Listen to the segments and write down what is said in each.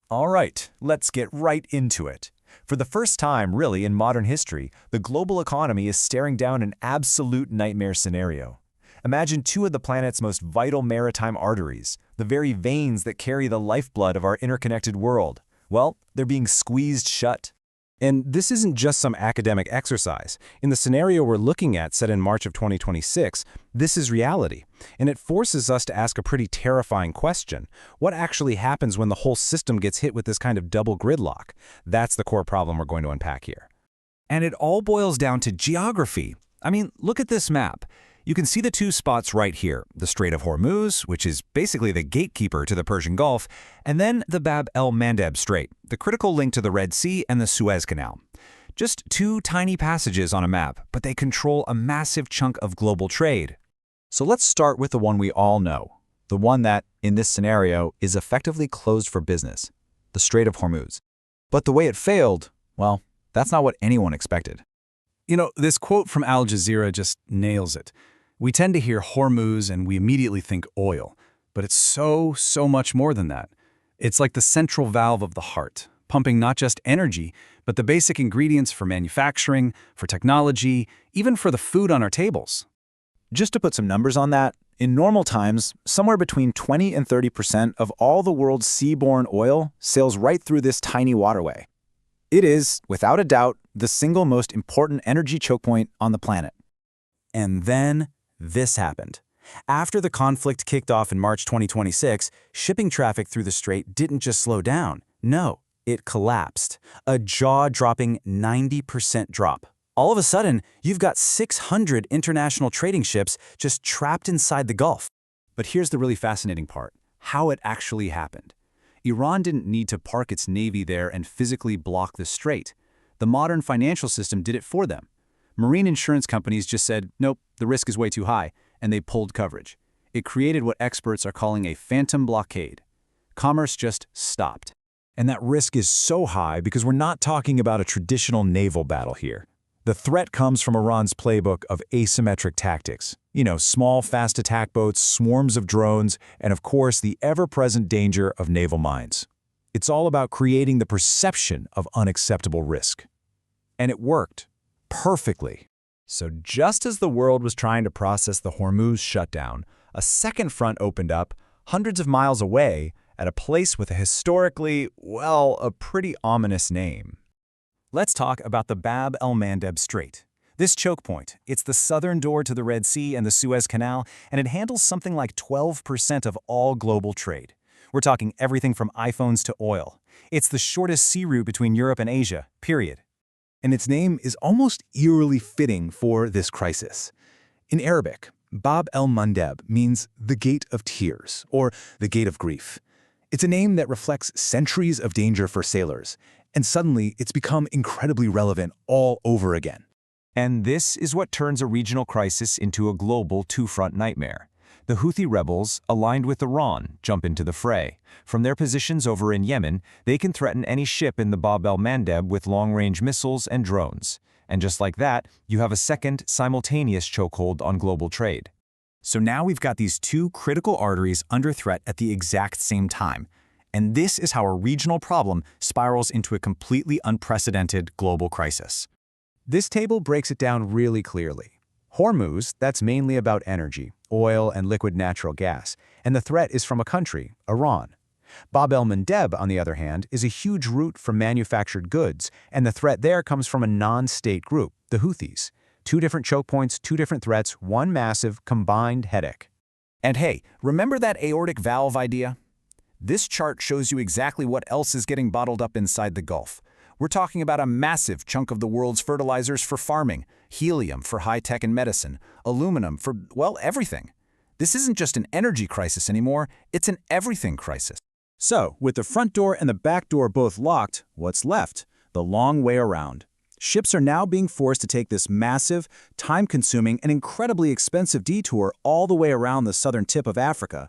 All right, let's get right into it. For the first time, really, in modern history, the global economy is staring down an absolute nightmare scenario. Imagine two of the planet's most vital maritime arteries, the very veins that carry the lifeblood of our interconnected world. Well, they're being squeezed shut. And this isn't just some academic exercise. In the scenario we're looking at, set in March of 2026, this is reality. And it forces us to ask a pretty terrifying question. What actually happens when the whole system gets hit with this kind of double gridlock? That's the core problem we're going to unpack here. And it all boils down to geography. I mean, look at this map. You can see the two spots right here, the Strait of Hormuz, which is basically the gatekeeper to the Persian Gulf, and then the Bab el-Mandeb Strait, the critical link to the Red Sea and the Suez Canal. Just two tiny passages on a map, but they control a massive chunk of global trade. So let's start with the one we all know, the one that, in this scenario, is effectively closed for business, the Strait of Hormuz. But the way it failed, well, that's not what anyone expected. You know, this quote from Al Jazeera just nails it. We tend to hear Hormuz and we immediately think oil, but it's so much more than that. It's like the central valve of the heart, pumping not just energy, but the basic ingredients for manufacturing, for technology, even for the food on our tables. Just to put some numbers on that, in normal times, somewhere between 20 and 30% of all the world's seaborne oil sails right through this tiny waterway. It is, without a doubt, the single most important energy choke point on the planet. And then this happened. After the conflict kicked off in March 2026, shipping traffic through the strait didn't just slow down. No, it collapsed. A jaw-dropping 90% drop. All of a sudden, you've got 600 international trading ships just trapped inside the Gulf. But here's the really fascinating part, how it actually happened. Iran didn't need to park its navy there and physically block the strait. The modern financial system did it for them. Marine insurance companies just said, nope, the risk is way too high, and they pulled coverage. It created what experts are calling a phantom blockade. Commerce just stopped. And that risk is so high because we're not talking about a traditional naval battle here. The threat comes from Iran's playbook of asymmetric tactics. You know, small, fast attack boats, swarms of drones, and of course the ever-present danger of naval mines. It's all about creating the perception of unacceptable risk. And it worked. Perfectly. So just as the world was trying to process the Hormuz shutdown, a second front opened up hundreds of miles away at a place with a historically, well, a pretty ominous name. Let's talk about the Bab el-Mandeb Strait. This choke point, it's the southern door to the Red Sea and the Suez Canal, and it handles something like 12% of all global trade. We're talking everything from iPhones to oil. It's the shortest sea route between Europe and Asia, period. And its name is almost eerily fitting for this crisis. In Arabic, Bab el-Mandeb means the gate of tears, or the gate of grief. It's a name that reflects centuries of danger for sailors, and suddenly it's become incredibly relevant all over again. And this is what turns a regional crisis into a global two-front nightmare. The Houthi rebels, aligned with Iran, jump into the fray. From their positions over in Yemen, they can threaten any ship in the Bab el-Mandeb with long-range missiles and drones. And just like that, you have a second, simultaneous chokehold on global trade. So now we've got these two critical arteries under threat at the exact same time. And this is how a regional problem spirals into a completely unprecedented global crisis. This table breaks it down really clearly. Hormuz, that's mainly about energy, oil and liquid natural gas, and the threat is from a country, Iran. Bab el-Mandeb, on the other hand, is a huge route for manufactured goods, and the threat there comes from a non-state group, the Houthis. Two different choke points, two different threats, one massive, combined headache. And hey, remember that aortic valve idea? This chart shows you exactly what else is getting bottled up inside the Gulf. We're talking about a massive chunk of the world's fertilizers for farming, helium for high-tech and medicine, aluminum for, well, everything. This isn't just an energy crisis anymore, it's an everything crisis. So, with the front door and the back door both locked, what's left? The long way around. Ships are now being forced to take this massive, time-consuming, and incredibly expensive detour all the way around the southern tip of Africa.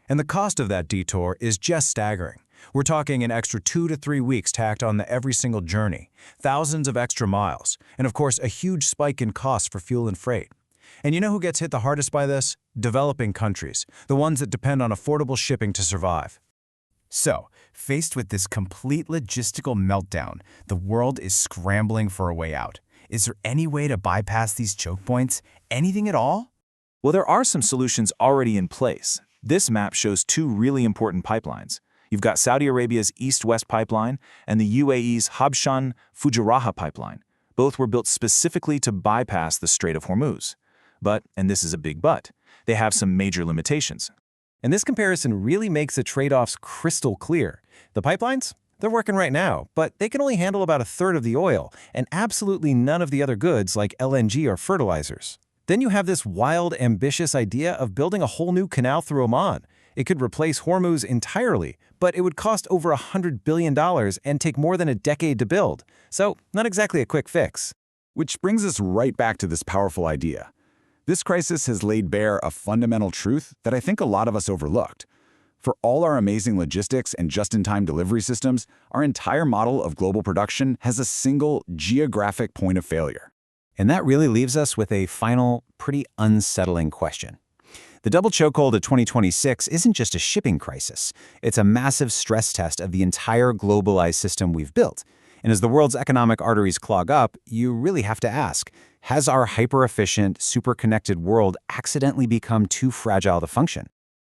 And the cost of that detour is just staggering. We're talking an extra 2 to 3 weeks tacked on every single journey, thousands of extra miles, and of course a huge spike in costs for fuel and freight. And you know who gets hit the hardest by this? Developing countries, the ones that depend on affordable shipping to survive. So, Faced with this complete logistical meltdown, the world is scrambling for a way out. Is there any way to bypass these choke points? Anything at all? Well, there are some solutions already in place. This map shows two really important pipelines. You've got Saudi Arabia's East-West pipeline and the UAE's Habshan-Fujairah pipeline. Both were built specifically to bypass the Strait of Hormuz. But, and this is a big but, they have some major limitations. And this comparison really makes the trade-offs crystal clear. The pipelines? They're working right now, but they can only handle about a third of the oil and absolutely none of the other goods like LNG or fertilizers. Then you have this wild, ambitious idea of building a whole new canal through Oman. It could replace Hormuz entirely, but it would cost over $100 billion and take more than a decade to build. So, not exactly a quick fix. Which brings us right back to this powerful idea. This crisis has laid bare a fundamental truth that I think a lot of us overlooked. For all our amazing logistics and just-in-time delivery systems, our entire model of global production has a single geographic point of failure. And that really leaves us with a final, pretty unsettling question. The double chokehold of 2026 isn't just a shipping crisis. It's a massive stress test of the entire globalized system we've built. And as the world's economic arteries clog up, you really have to ask, has our hyper-efficient, super-connected world accidentally become too fragile to function?